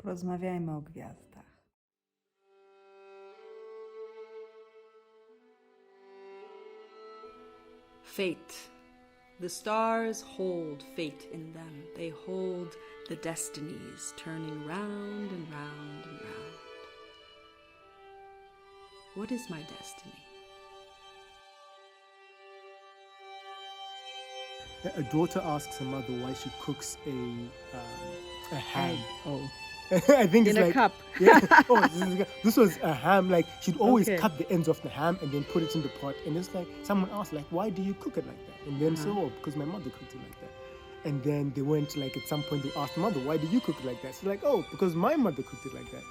Porozmawiajmy o gwiazdach. Fate. The stars hold fate in them. They hold the destinies turning round and round and round. What is my destiny? A daughter asks her mother why she cooks a ham. Oh. I think In it's a like, cup. Yeah. Oh, this was a ham. Like she'd always Okay. cut the ends off the ham and then put it in the pot. And it's like someone asked, like, why do you cook it like that? And then so, because my mother cooked it like that. And then they went, like, at some point they asked mother, why do you cook it like that? She's like, oh, because my mother cooked it like that.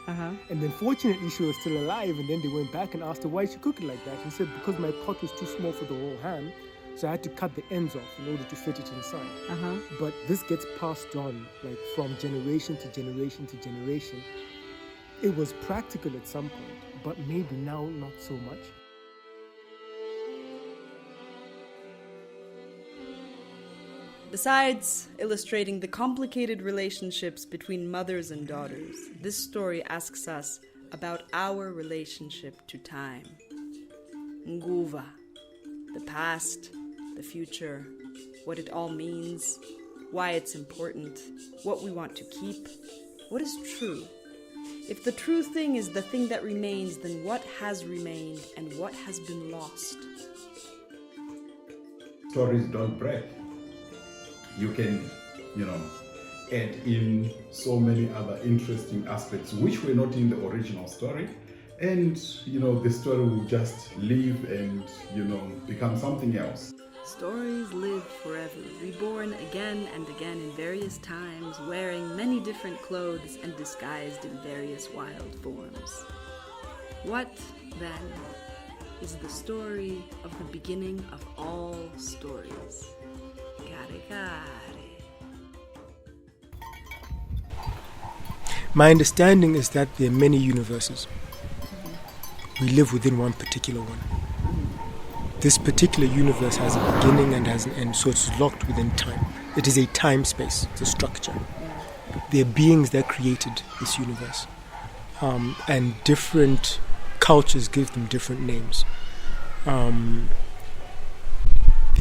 And then fortunately she was still alive. And then they went back and asked her why she cooked it like that. And said, because my pot was too small for the whole ham. So I had to cut the ends off in order to fit it inside. But this gets passed on, like, from generation to generation to generation. It was practical at some point, but maybe now not so much. Besides illustrating the complicated relationships between mothers and daughters, this story asks us about our relationship to time. Nguva, the past, the future, what it all means, why it's important, what we want to keep, what is true. If the true thing is the thing that remains, then what has remained and what has been lost? Stories don't break. You can, add in so many other interesting aspects which were not in the original story. And, the story will just live and, become something else. Stories live forever, reborn again and again in various times, wearing many different clothes and disguised in various wild forms. What, then, is the story of the beginning of all stories? Kare kare. My understanding is that there are many universes. We live within one particular one. This particular universe has a beginning and has an end, so it's locked within time. It is a time space, it's a structure. There are beings that created this universe. And different cultures give them different names. They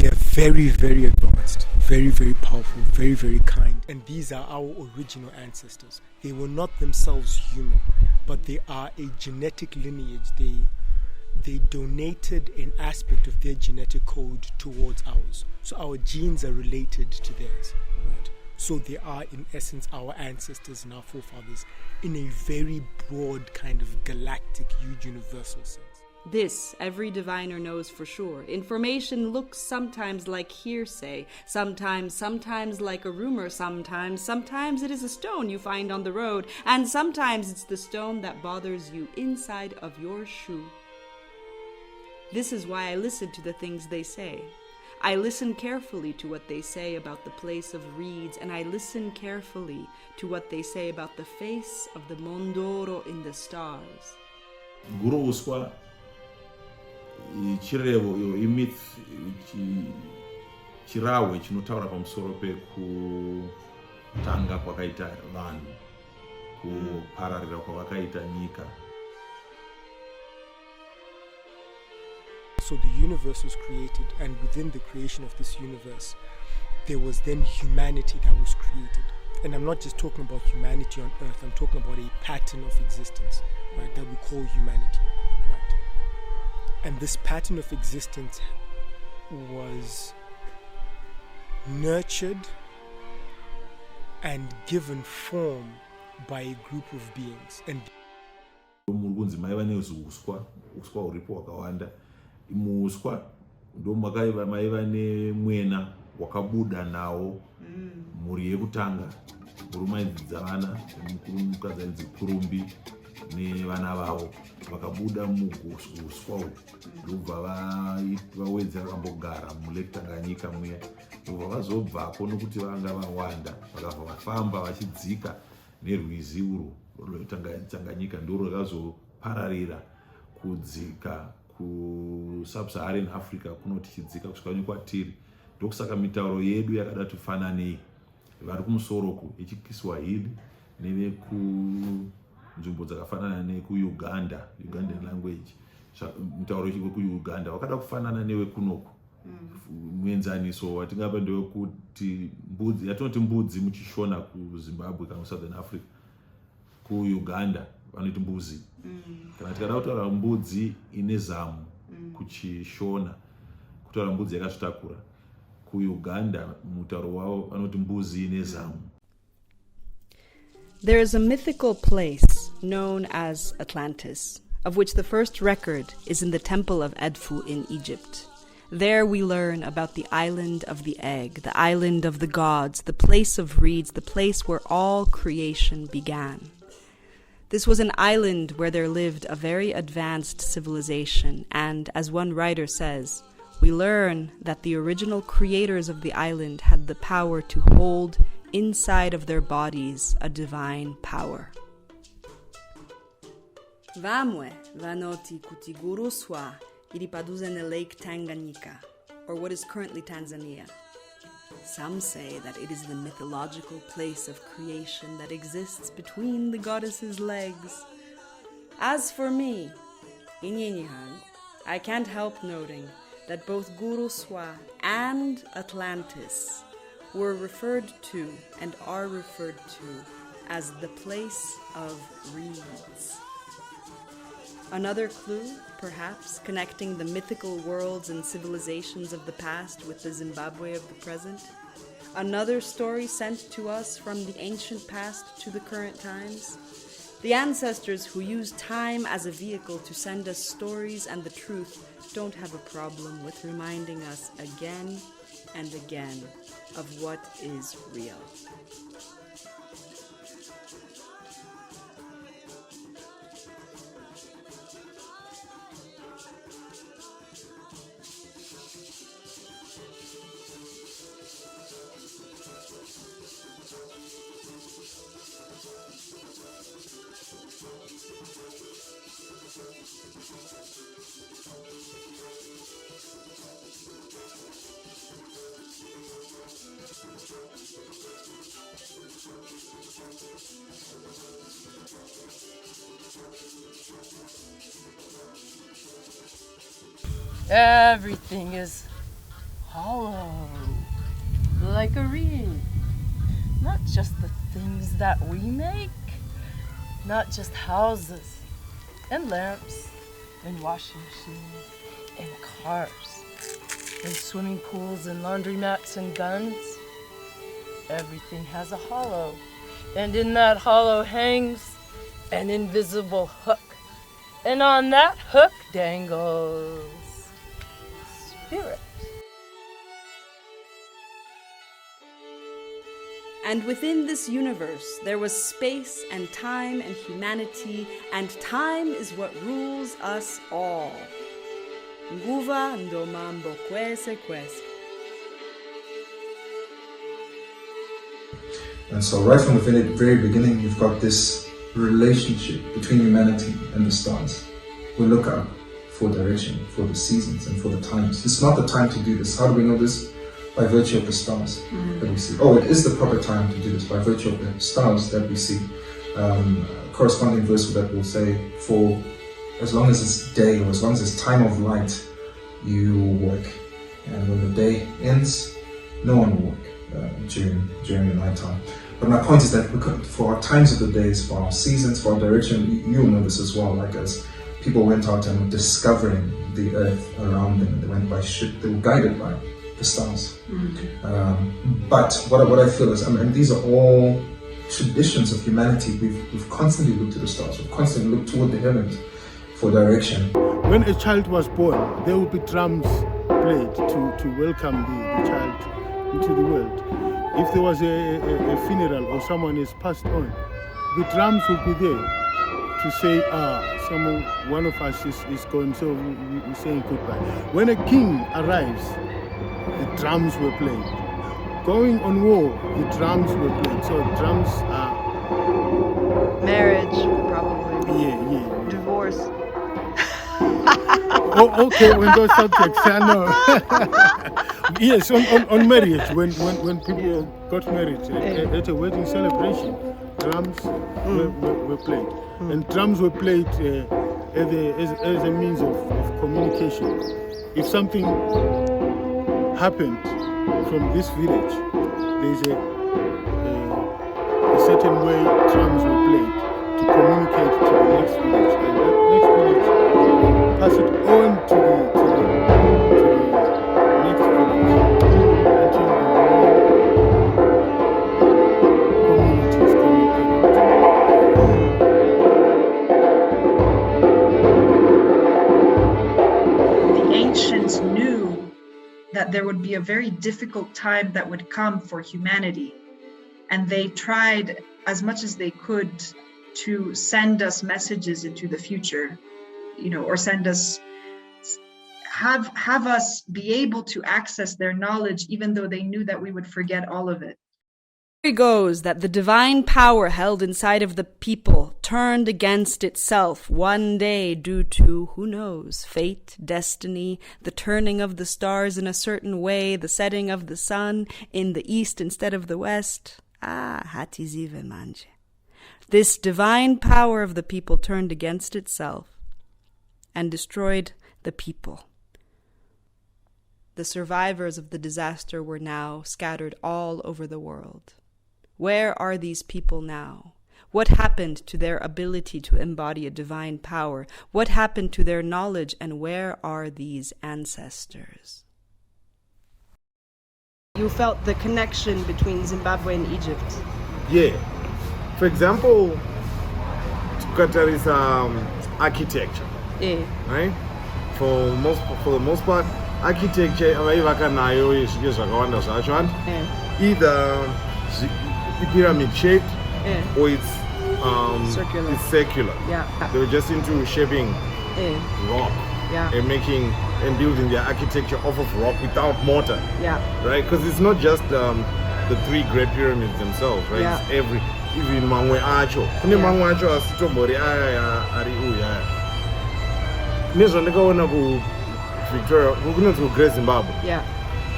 are very, very advanced, very, very powerful, very, very kind. And these are our original ancestors. They were not themselves human, but they are a genetic lineage. They donated an aspect of their genetic code towards ours. So our genes are related to theirs. Right? So they are, in essence, our ancestors and our forefathers in a very broad kind of galactic, huge, universal sense. This, every diviner knows for sure. Information looks sometimes like hearsay, sometimes like a rumor, sometimes it is a stone you find on the road, and sometimes it's the stone that bothers you inside of your shoe. This is why I listen to the things they say. I listen carefully to what they say about the place of reeds, and I listen carefully to what they say about the face of the Mondoro in the stars. GURUUSWA chirevo imyth chirawe chinotaura pamusoro pekutanga kwakaita vanhu, kupararira kwavakaita nyika. So the universe was created, and within the creation of this universe, there was then humanity that was created. And I'm not just talking about humanity on earth, I'm talking about a pattern of existence, right, that we call humanity, right? And this pattern of existence was nurtured and given form by a group of beings. And Murunzi maiva neuswa uripo wakawanda. Muuswa ndo maiva nemwena wakabuda nawo muri yekutanga, murumaidzi vana, mukadzi ainzi Kurumbi nevana vavo vakabuda muuswa uyu ndobva vawedza vakambogara mulake Tanganyika muya. Ndobva vazobvapo nokuti vanga vawanda vakabva vafamba vachidzika nerwizi urwo rwetanganyika ndorwo rwakazopararira kudzika ku-Sub-Saharan Africa kunoti chidzika kusvika nekwatiri. Ndokusaka mitauro yedu yakada tofananei. Vari kumusoroko yechiKiswahili nevekunzvimbo dzakafanana nekuuganda, Ugandan language, mutauro wekuuganda wakada kufanana newekunoku. Muenzaniso watingapa ndewekuti mbudzi, yatinoti mbudzi muchishona kuZimbabwe kana Southern Africa, kuUganda vanoti mbuzi. Kana tikada kutaura mbudzi ine zamu kuchishona, kutaura mbudzi yakazvitakura, kuUganda mutauro wavo vanoti mbuzi ine zamu. There is a mythical place known as Atlantis, of which the first record is in the temple of Edfu in Egypt. There we learn about the island of the egg, the island of the gods, the place of reeds, the place where all creation began. This was an island where there lived a very advanced civilization, and as one writer says, we learn that the original creators of the island had the power to hold inside of their bodies a divine power. Vamwe vanoti kuti GURUUSWA iri padhuze neLake Tanganyika, or what is currently Tanzania. Some say that it is the mythological place of creation that exists between the goddess's legs. As for me, Inyinyihan, I can't help noting that both GURUUSWA and Atlantis were referred to and are referred to as the place of reeds. Another clue, perhaps, connecting the mythical worlds and civilizations of the past with the Zimbabwe of the present. Another story sent to us from the ancient past to the current times. The ancestors who use time as a vehicle to send us stories and the truth don't have a problem with reminding us again and again of what is real. Everything is hollow, like a reed. Not just the things that we make, not just houses and lamps and washing machines and cars and swimming pools and laundromats and guns. Everything has a hollow, and in that hollow hangs an invisible hook, and on that hook dangles spirit. And within this universe, there was space and time and humanity, and time is what rules us all. Nguva ndomambo kwese kwese. And so right from the very beginning, you've got this relationship between humanity and the stars. We look up for direction, for the seasons, and for the times. It's not the time to do this. How do we know this? By virtue of the stars that we see. Oh, it is the proper time to do this by virtue of the stars that we see. Corresponding verse with that will say, for as long as it's day, or as long as it's time of light, you will work. And when the day ends, no one will work during the night time. But my point is that for our times of the days, for our seasons, for our direction, you'll know this as well. Like as people went out and were discovering the earth around them, they went by ship, they were guided by the stars. But what I feel is, and these are all traditions of humanity. We've constantly looked to the stars. We've constantly looked toward the heavens for direction. When a child was born, there would be drums played to welcome the child into the world. If there was a funeral or someone is passed on, the drums would be there to say, one of us is gone, so we're saying goodbye. When a king arrives, the drums were played. Going on war, the drums were played. So drums are... Marriage, probably. Yeah. Divorce. Oh, okay, when those subjects, I know. Yes, on marriage, when people got married at a wedding celebration, drums were played. And drums were played as a means of communication. If something happened from this village, there's a certain way drums were played to communicate to the next village, and that next village will pass it on to the next village until the whole community is communicated. The ancients knew that there would be a very difficult time that would come for humanity. And they tried as much as they could to send us messages into the future, or send us, have us be able to access their knowledge, even though they knew that we would forget all of it. It goes that the divine power held inside of the people turned against itself one day due to, who knows, fate, destiny, the turning of the stars in a certain way, the setting of the sun in the east instead of the west. Hatizive manje. This divine power of the people turned against itself and destroyed the people. The survivors of the disaster were now scattered all over the world. Where are these people now? What happened to their ability to embody a divine power? What happened to their knowledge, and where are these ancestors? You felt the connection between Zimbabwe and Egypt. Yeah. For example, there is architecture. Yeah. Right? For the most part, architecture either pyramid shaped or it's circular. It's circular. Yeah. They were just into shaping rock and making and building their architecture off of rock without mortar. Yeah. Right? Because it's not just the three great pyramids themselves, right? Yeah. It's even Mangwe Acho. Kune Mangwe Acho asitombori ari uya. Nezvo ndakaona ku Victoria, kunonzi ku Great Zimbabwe. Yeah.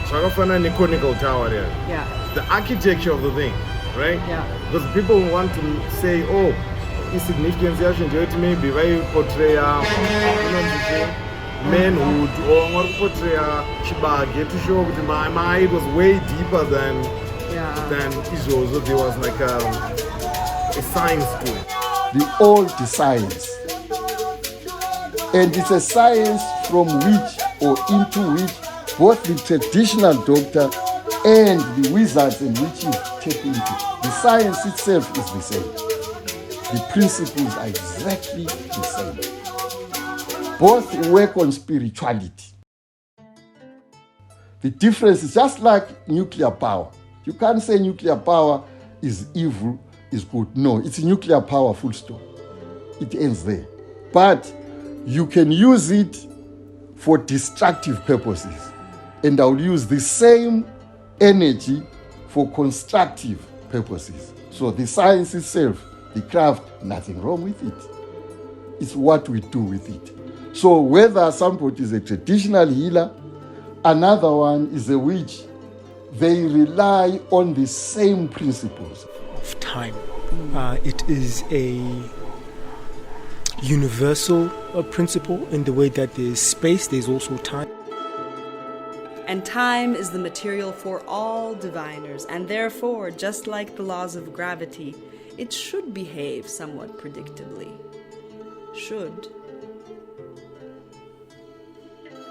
Zvakafanana neconical tower there. Yeah. The architecture of the thing, right? Yeah. Because people want to say, oh, insignificance yacho ndeyoti maybe portray manhood or portray chibage to show that my mind was way deeper than Izozo. There was like a science to it. The old science. And it's a science from which or into which both the traditional doctor and the wizards and witches tap into. The science itself is the same. The principles are exactly the same. Both work on spirituality. The difference is just like nuclear power. You can't say nuclear power is evil, is good. No, it's nuclear power, full stop. It ends there. But you can use it for destructive purposes. And I'll use the same energy for constructive purposes. So the science itself, the craft, nothing wrong with it. It's what we do with it. So whether somebody is a traditional healer, another one is a witch, they rely on the same principles. Of time. It is a universal principle in the way that there's space, there's also time. And time is the material for all diviners, and therefore, just like the laws of gravity, it should behave somewhat predictably. Should.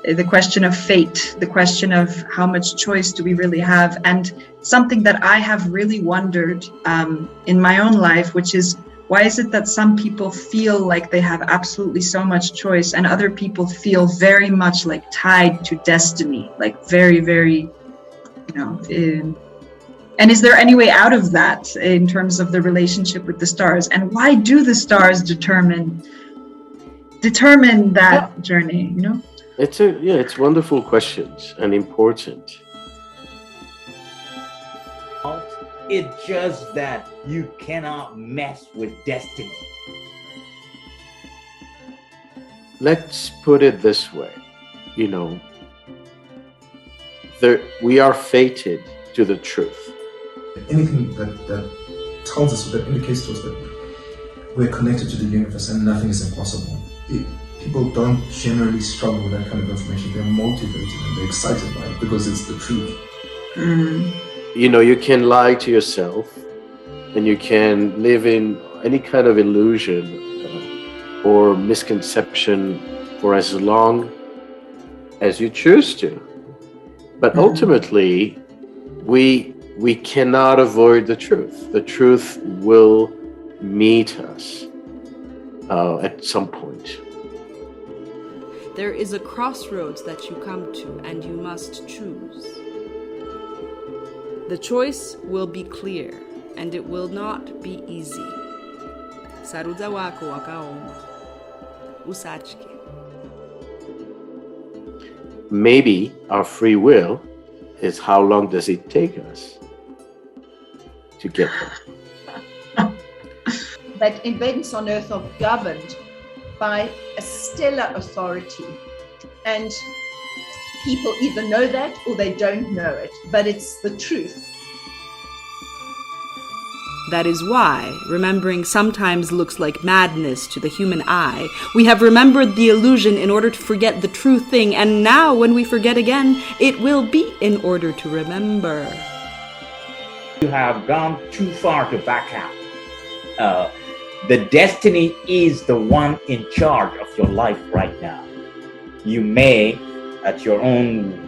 The question of fate, the question of how much choice do we really have, and something that I have really wondered in my own life, which is, why is it that some people feel like they have absolutely so much choice and other people feel very much like tied to destiny, like very, very, and is there any way out of that in terms of the relationship with the stars? And why do the stars determine that journey, It's wonderful questions and important. It's just that you cannot mess with destiny. Let's put it this way, we are fated to the truth. Anything that tells us, that indicates to us that we're connected to the universe and nothing is impossible. People don't generally struggle with that kind of information. They're motivated and they're excited by it because it's the truth. You know, you can lie to yourself and you can live in any kind of illusion or misconception for as long as you choose to. But ultimately, we cannot avoid the truth. The truth will meet us at some point. There is a crossroads that you come to, and you must choose. The choice will be clear, and it will not be easy. Sarudza wako wakaoma. Usachke. Maybe our free will is how long does it take us to get there. That events on earth are governed by a stellar authority, and people either know that or they don't know it, but it's the truth. That is why remembering sometimes looks like madness to the human eye. We have remembered the illusion in order to forget the true thing, and now when we forget again, it will be in order to remember. You have gone too far to back out. The destiny is the one in charge of your life right now. You may, at your own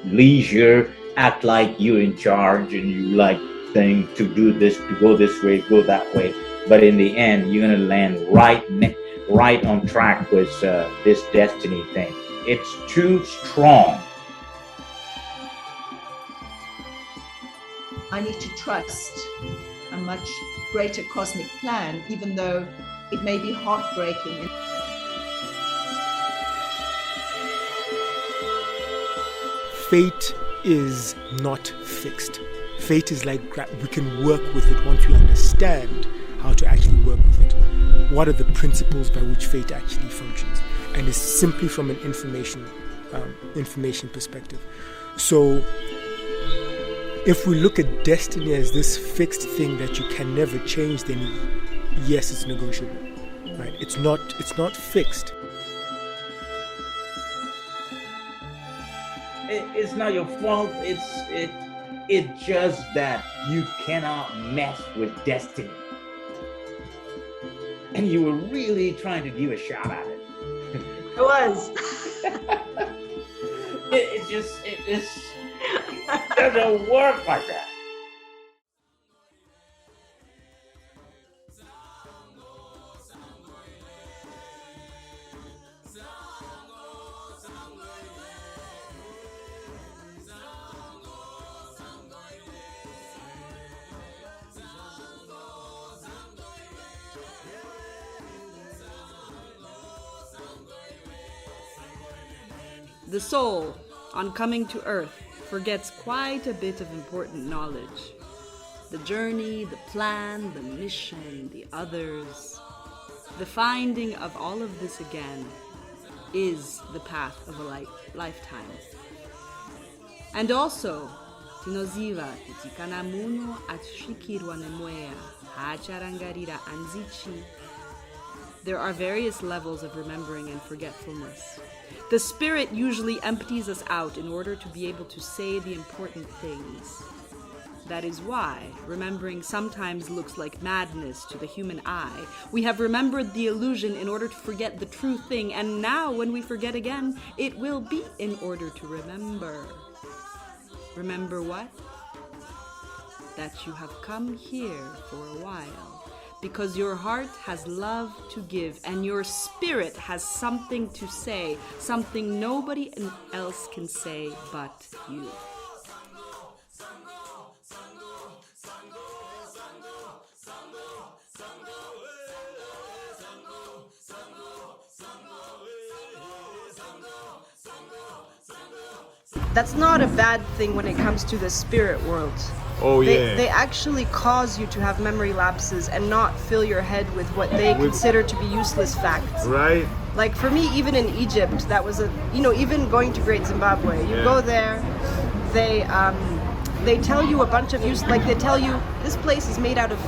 leisure, act like you're in charge and you like things to do this, to go this way, go that way. But in the end, you're gonna land right on track with this destiny thing. It's too strong. I need to trust a much greater cosmic plan, even though it may be heartbreaking. Fate is not fixed. Fate is like we can work with it once we understand how to actually work with it. What are the principles by which fate actually functions? And it's simply from an information perspective. So if we look at destiny as this fixed thing that you can never change, then yes, it's negotiable, right? It's not fixed. It's not your fault. It's just that you cannot mess with destiny, and you were really trying to give a shot at it. I was. It doesn't work like that. The soul, on coming to earth, forgets quite a bit of important knowledge. The journey, the plan, the mission, the others. The finding of all of this again is the path of a lifetime. And also, tinoziva kuti kana munhu achisvikirwa nemweya haacharangarira anzichi. There are various levels of remembering and forgetfulness. The spirit usually empties us out in order to be able to say the important things. That is why remembering sometimes looks like madness to the human eye. We have remembered the illusion in order to forget the true thing, and now when we forget again, it will be in order to remember. Remember what? That you have come here for a while. Because your heart has love to give and your spirit has something to say, something nobody else can say but you. That's not a bad thing when it comes to the spirit world. Oh yeah. They actually cause you to have memory lapses and not fill your head with what they consider to be useless facts. Right. Like for me, even in Egypt, that was even going to Great Zimbabwe, you go there, they they tell you a bunch of like they tell you this place is made out of,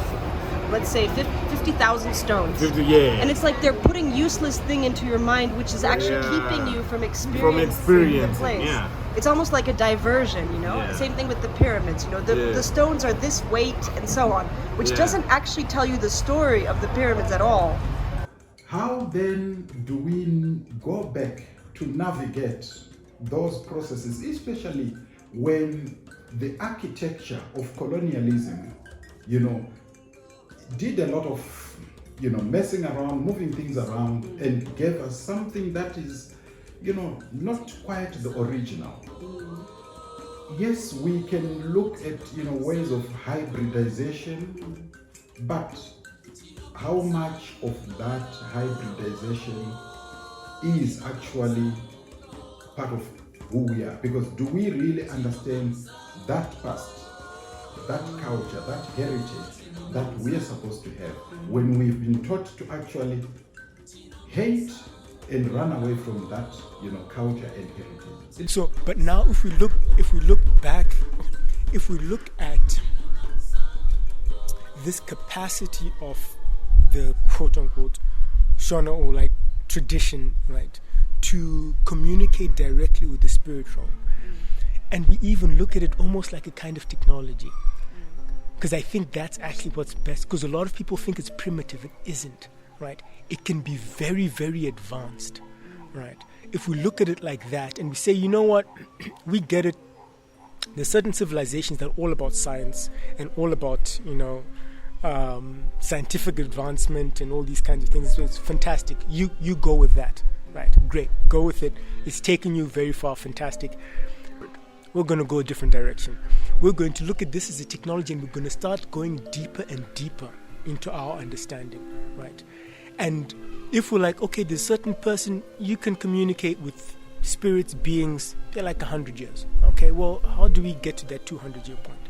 let's say, 50,000 stones. 50, yeah. And it's like they're putting useless thing into your mind, which is actually keeping you from experiencing the place. Yeah. It's almost like a diversion, you know? Yeah. Same thing with the pyramids, you know? The stones are this weight and so on, which doesn't actually tell you the story of the pyramids at all. How then do we go back to navigate those processes, especially when the architecture of colonialism, you know, did a lot of, you know, messing around, moving things around, and gave us something that is, you know, not quite the original. Yes, we can look at, you know, ways of hybridization, but how much of that hybridization is actually part of who we are? Because do we really understand that past, that culture, that heritage that we are supposed to have, when we've been taught to actually hate and run away from that, you know, culture and heritage? So, but now if we look back, if we look at this capacity of the quote-unquote Shona, or like tradition, right, to communicate directly with the spirit realm, and we even look at it almost like a kind of technology, because I think that's actually what's best, because a lot of people think it's primitive. It isn't, right? It can be very, very advanced, right? If we look at it like that and we say, you know what, we get it, there's certain civilizations that are all about science and all about, you know, scientific advancement and all these kinds of things. So it's fantastic. You go with that, right? Great, go with it. It's taking you very far. Fantastic. We're going to go a different direction. We're going to look at this as a technology, and we're going to start going deeper and deeper into our understanding, right? And if we're like, okay, there's a certain person, you can communicate with spirits, beings, they're like 100 years. Okay, well, how do we get to that 200-year point?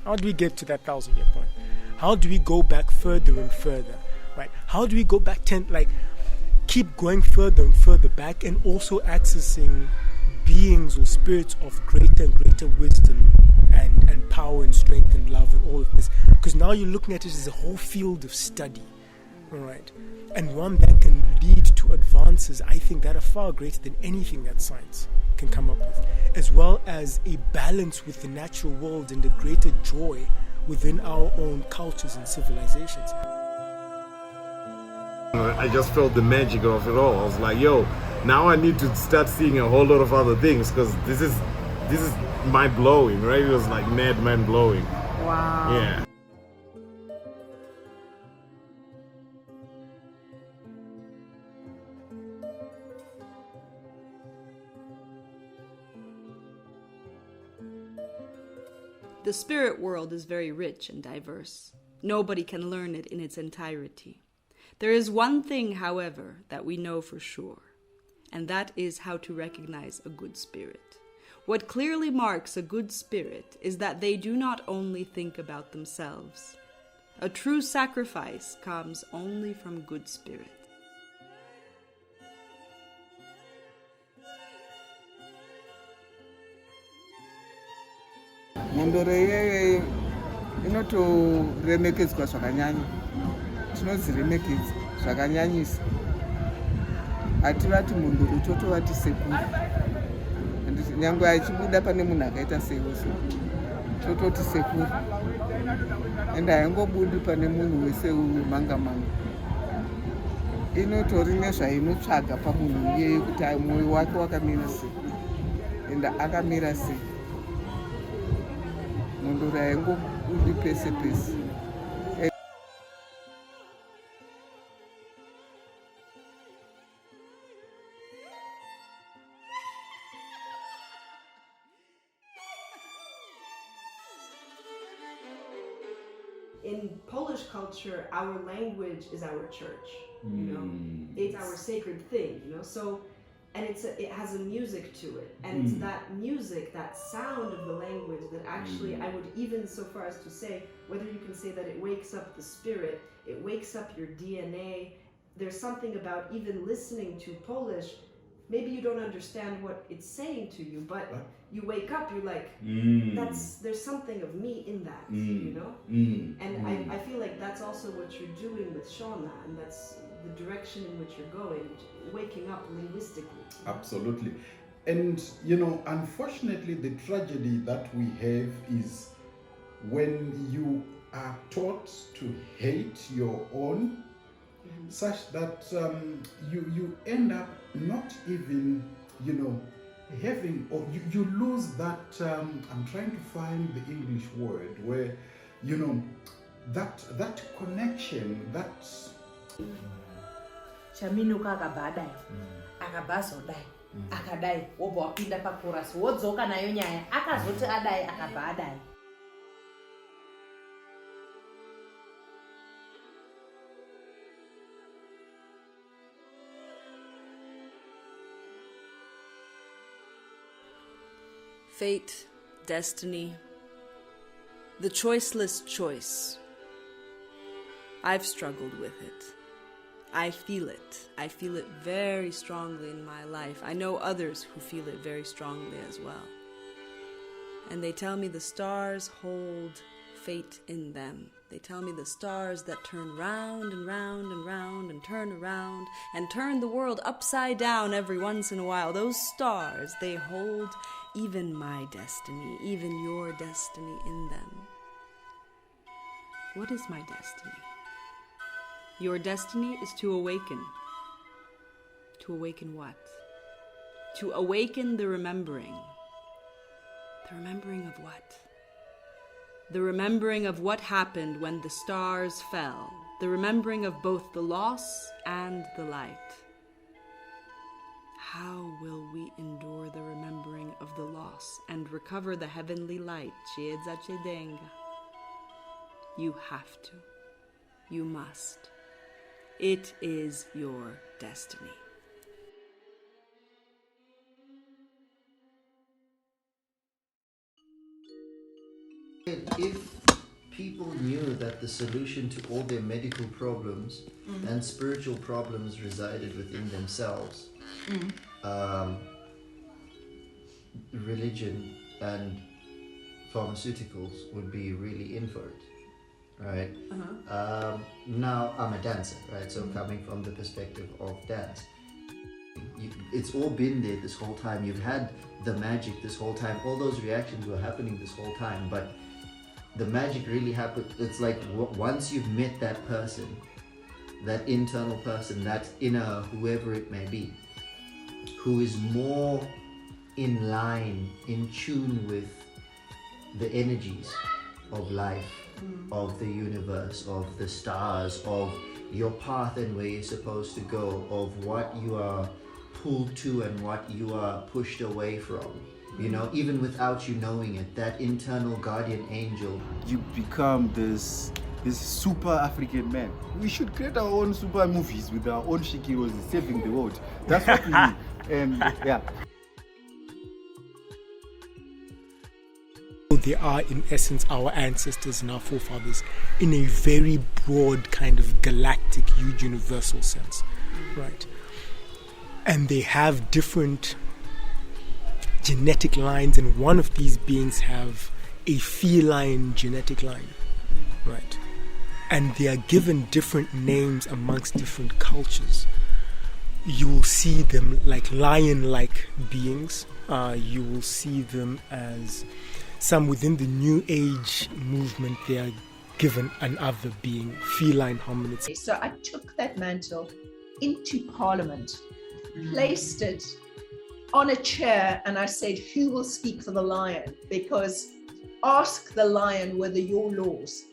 How do we get to that 1,000-year point? How do we go back further and further, right? How do we go back keep going further and further back, and also accessing beings or spirits of greater and greater wisdom and power and strength and love and all of this? Because now you're looking at it as a whole field of study, all right? And one that can lead to advances, I think, that are far greater than anything that science can come up with, as well as a balance with the natural world and a greater joy within our own cultures and civilizations. I just felt the magic of it all. I was like, yo, now I need to start seeing a whole lot of other things, because this is mind-blowing, right? It was like mad mind-blowing. Wow. Yeah. The spirit world is very rich and diverse. Nobody can learn it in its entirety. There is one thing, however, that we know for sure, and that is how to recognize a good spirit. What clearly marks a good spirit is that they do not only think about themselves. A true sacrifice comes only from good spirit. Mondoro iyoyo inotoremekedzwa zvakanyanya. Tinodziremekedza zvakanyanyisa. Hativati mondoro, totovati sekuru. Nyangwe achibuda pane munhu akaita seweso, tototi sekuru. Ende haingobudi pane munhu wese manga-manga. Inotori nezvainotsvaga pamunhu iyeye kuti mwoyo wake wakamira sei, ende akamira sei. Mondoro haingobudi pese-pese. In Polish culture, our language is our church, you know? It's our sacred thing, you know? So, and it has a music to it. And it's that music, that sound of the language that actually, I would even so far as to say, whether you can say that it wakes up the spirit, it wakes up your DNA. There's something about even listening to Polish maybe you don't understand what it's saying to you, but you wake up, you're like, there's something of me in that, you know? And I feel like that's also what you're doing with Shona, and that's the direction in which you're going, waking up linguistically. Absolutely. And, you know, unfortunately, the tragedy that we have is when you are taught to hate your own, such that you end up not even, you know, having, or you lose that, I'm trying to find the English word, where, you know, that connection, that... Chaminuka akabadai, akabazodai, akadai, wobo wapinda pakuras, wodzoka nayo nyaya, akazoti adai, akabadai. Fate, destiny, the choiceless choice. I've struggled with it. I feel it. I feel it very strongly in my life. I know others who feel it very strongly as well. And they tell me the stars hold fate in them. They tell me the stars that turn round and round and round and turn around and turn the world upside down every once in a while. Those stars, they hold even my destiny, even your destiny in them. What is my destiny? Your destiny is to awaken. To awaken what? To awaken the remembering. The remembering of what? The remembering of what happened when the stars fell. The remembering of both the loss and the light. How will we endure the remembering of the loss and recover the heavenly light? Ngonidzashe Murove. You have to. You must. It is your destiny. If people knew that the solution to all their medical problems and spiritual problems resided within themselves, religion and pharmaceuticals would be really in for it, right? Now I'm a dancer, right? So coming from the perspective of dance, it's all been there this whole time. You've had the magic this whole time. All those reactions were happening this whole time, but the magic really happened. It's like once you've met that person, that internal person, that inner whoever it may be, who is more in line, in tune with the energies of life, of the universe, of the stars, of your path and where you're supposed to go, of what you are pulled to and what you are pushed away from. You know, even without you knowing it, that internal guardian angel. You become this super African man. We should create our own super movies with our own shikiros saving the world. That's what we need. And yeah. They are in essence our ancestors and our forefathers in a very broad kind of galactic, huge, universal sense, right? And they have different genetic lines, and one of these beings have a feline genetic line, right? And they are given different names amongst different cultures. You will see them like lion-like beings. You will see them as some within the New Age movement. They are given another being, feline hominids. So I took that mantle into Parliament, placed it on a chair, and I said, who will speak for the lion? Because ask the lion whether your laws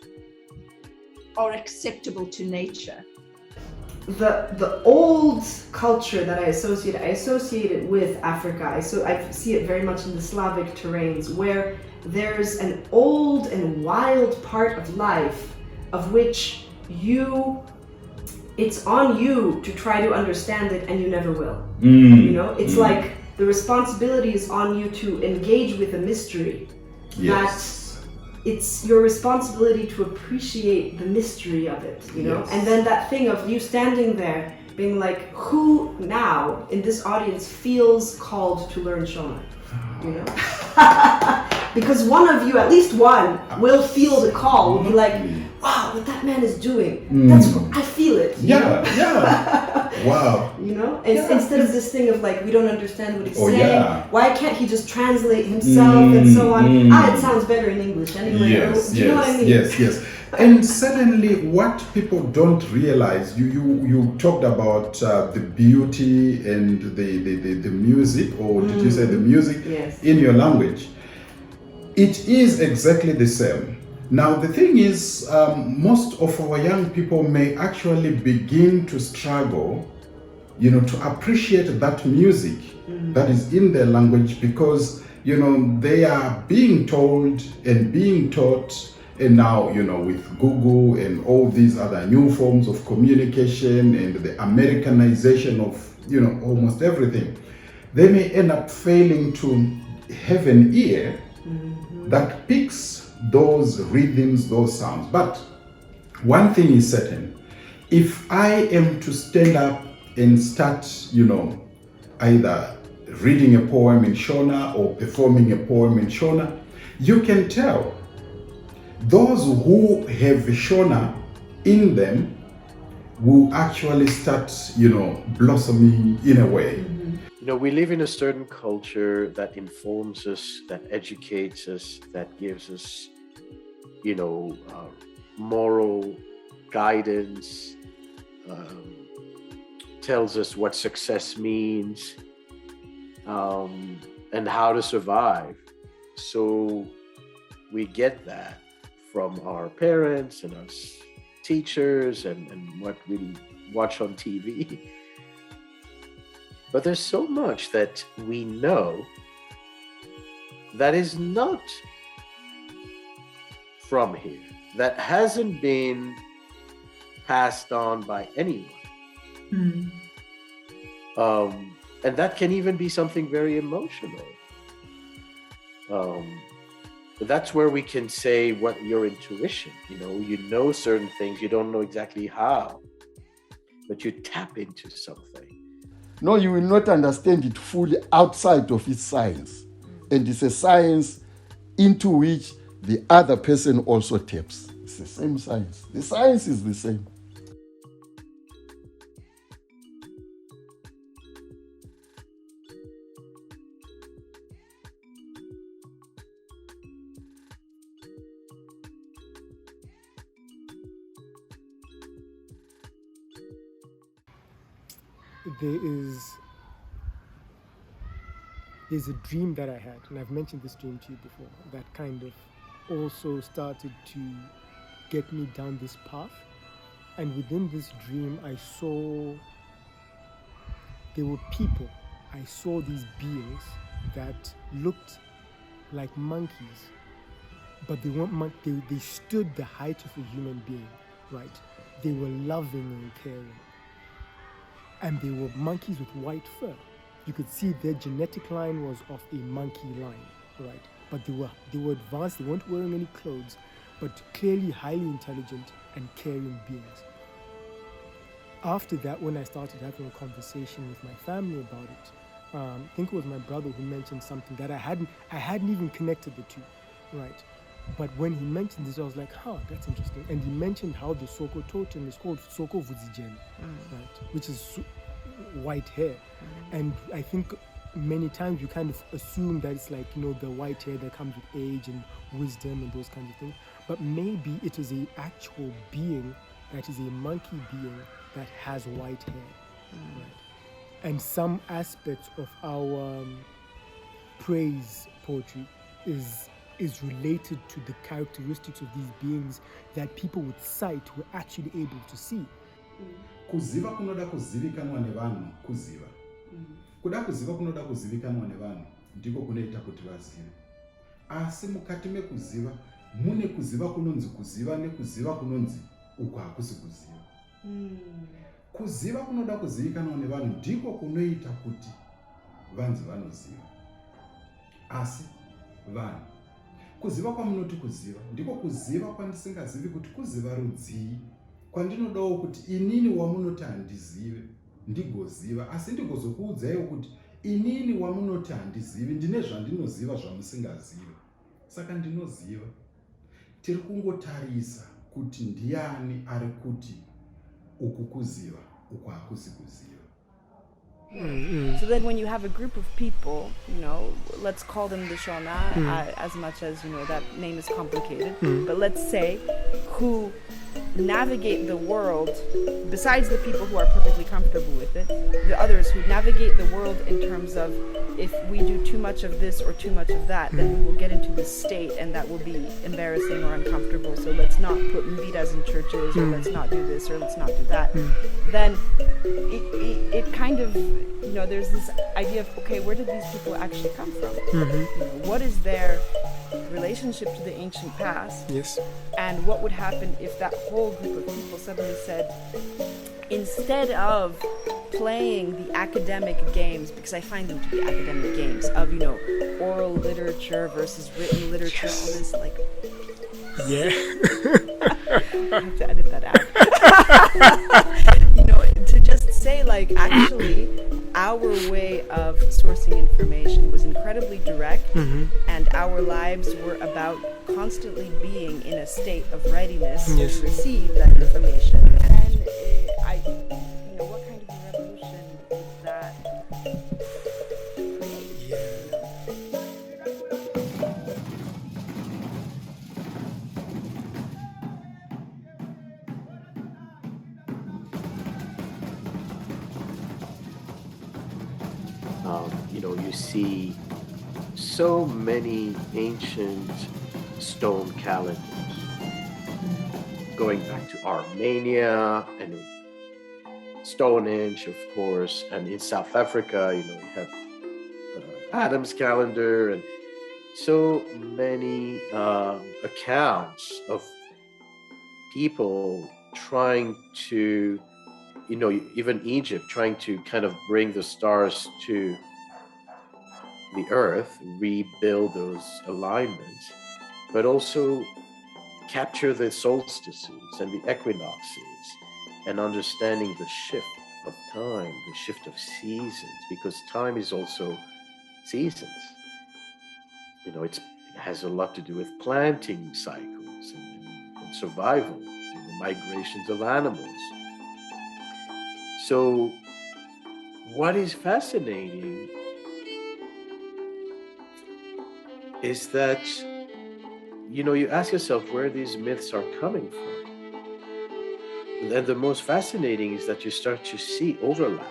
are acceptable to nature. The old culture that I associate it with Africa. I see it very much in the Slavic terrains, where there's an old and wild part of life of which it's on you to try to understand it, and you never will. You know, it's like the responsibility is on you to engage with a mystery that it's your responsibility to appreciate the mystery of it, you know? Yes. And then that thing of you standing there being like, who now in this audience feels called to learn Shona? You know? Because one of you, at least one, will feel the call, will be like, wow, what that man is doing, that's what I feel it. You know? Wow. You know? Instead of this thing of like, we don't understand what he's saying, yeah. why can't he just translate himself and so on? It sounds better in English anyway. Yes, Do you know what I mean? yes. And suddenly, what people don't realize, you talked about the beauty and the music, or did you say the music in your language? It is exactly the same. Now, the thing is, most of our young people may actually begin to struggle, you know, to appreciate that music that is in their language, because, you know, they are being told and being taught. And now, you know, with Google and all these other new forms of communication and the Americanization of, you know, almost everything, they may end up failing to have an ear that picks those rhythms, those sounds. But one thing is certain: if I am to stand up and start, you know, either reading a poem in Shona or performing a poem in Shona, you can tell those who have Shona in them will actually start, you know, blossoming in a way. You know, we live in a certain culture that informs us, that educates us, that gives us, you know, moral guidance, tells us what success means, and how to survive. So we get that from our parents and our teachers and what we watch on TV. But there's so much that we know that is not from here, that hasn't been passed on by anyone. And that can even be something very emotional. That's where we can say what your intuition, you know certain things, you don't know exactly how, but you tap into something. No, you will not understand it fully outside of its science. And it's a science into which the other person also taps. It's the same science. The science is the same. There's a dream that I had, and I've mentioned this dream to you before, that kind of also started to get me down this path. And within this dream, I saw there were people. I saw these beings that looked like monkeys, but they weren't they stood the height of a human being, right? They were loving and caring. And they were monkeys with white fur. You could see their genetic line was of a monkey line, right? But they were advanced, they weren't wearing any clothes, but clearly highly intelligent and caring beings. After that, when I started having a conversation with my family about it, I think it was my brother who mentioned something that I hadn't even connected the two, right? But when he mentioned this, I was like, that's interesting. And he mentioned how the Soko totem is called Soko Vudzijen, right? Which is white hair. And I think many times you kind of assume that it's like, the white hair that comes with age and wisdom and those kinds of things. But maybe it is an actual being that is a monkey being that has white hair. Right? And some aspects of our praise poetry is related to the characteristics of these beings that people with sight were actually able to see. Kuziva kunoda kuzivikanwa nevanhu kuziva. Kuda kuziva kunoda kuzivikanwa nevanhu ndiko kunoita kuti vazive. Asi mukati mekuziva mune kuziva kunonzi kuziva nekuziva kunonzi uku hakusi kuziva. Kuziva kunoda kuzivikanwa nevanhu ndiko kunoita kuti vanzi vanoziva. Asi vanhu kuziva kwamunoti kuziva ndiko kuziva kwandisingazivi kuti kuziva rudzii, kwandinodawo kuti inini wamunoti handizive ndigoziva, asi ndigozokuudzaiwo kuti inini wamunoti handizivi ndine zvandinoziva zvamusingazive, saka ndinoziva. Tiri kungotarisa kuti ndiani ari kuti uku kuziva uku hakusi kuziva. So then when you have a group of people, let's call them the Shona, as much as, that name is complicated, but let's say, who navigate the world, besides the people who are perfectly comfortable with it, the others who navigate the world in terms of, if we do too much of this or too much of that, then we will get into this state and that will be embarrassing or uncomfortable, so let's not put mvidas in churches, or let's not do this, or let's not do that. Then it kind of, there's this idea of, okay, where did these people actually come from? What is their relationship to the ancient past? Yes. And what would happen if that whole group of people suddenly said, instead of playing the academic games, because I find them to be academic games of, oral literature versus written literature, all this, like... Yeah. I have to edit that out. To just say, like, actually, our way of sourcing information was incredibly direct, and our lives were about constantly being in a state of readiness to receive that information. And what kind of a revolution is that create? You see so many ancient stone calendars going back to Armenia and Stonehenge, of course, and in South Africa, you have Adam's calendar, and so many accounts of people trying to, even Egypt, trying to kind of bring the stars to the earth, rebuild those alignments, but also capture the solstices and the equinoxes, and understanding the shift of time, the shift of seasons, because time is also seasons. It has a lot to do with planting cycles and survival, migrations of animals. So what is fascinating is that, you ask yourself where these myths are coming from. And the most fascinating is that you start to see overlaps.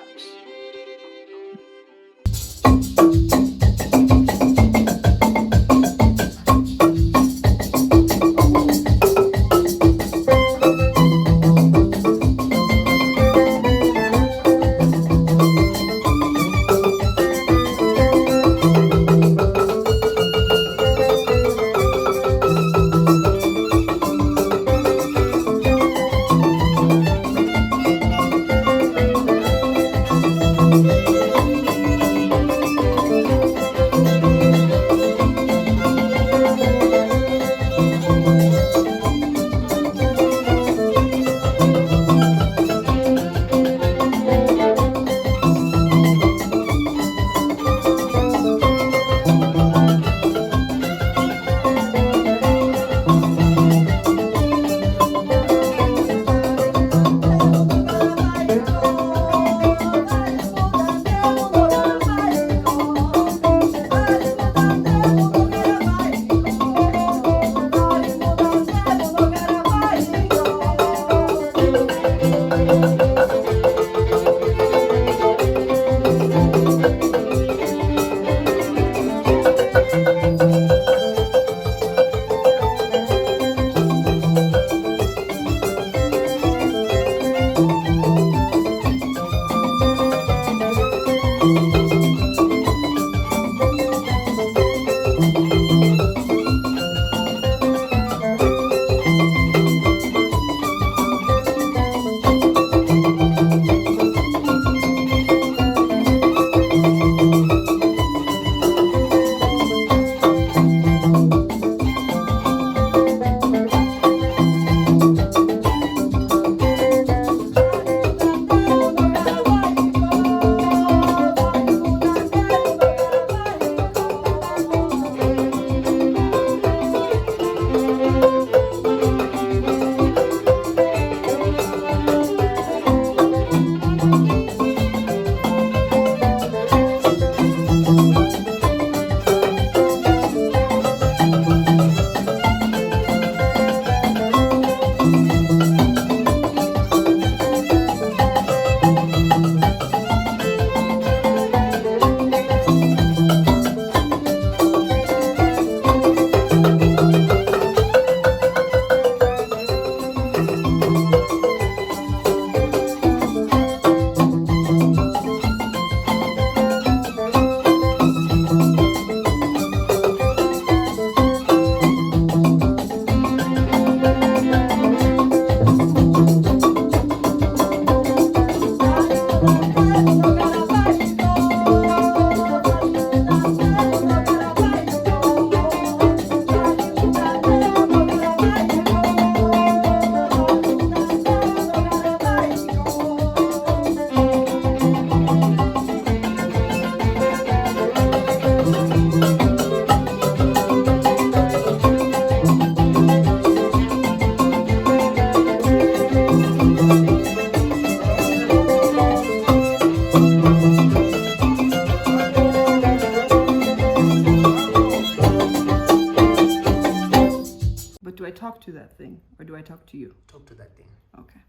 to that thing, or do I talk to you? Talk to that thing. Okay.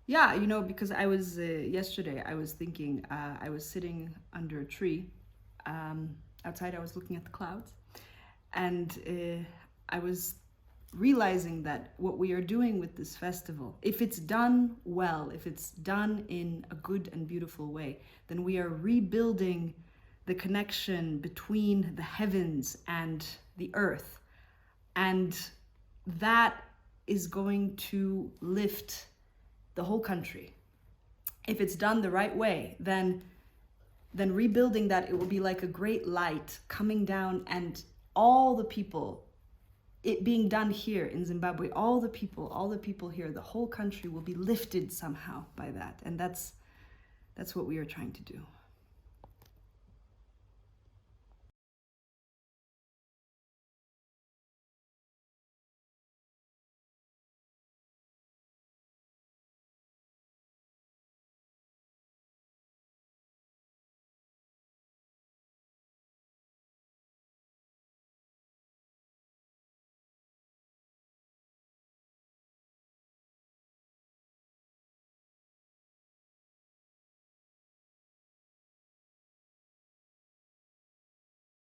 Yeah, you know, because I was yesterday, I was thinking, I was sitting under a tree outside. I was looking at the clouds, and I was realizing that what we are doing with this festival, if it's done well, if it's done in a good and beautiful way, then we are rebuilding the connection between the heavens and the earth, and that is going to lift the whole country. If it's done the right way, then rebuilding that, it will be like a great light coming down, and all the people, it being done here in Zimbabwe, all the people here, the whole country will be lifted somehow by that. And that's what we are trying to do.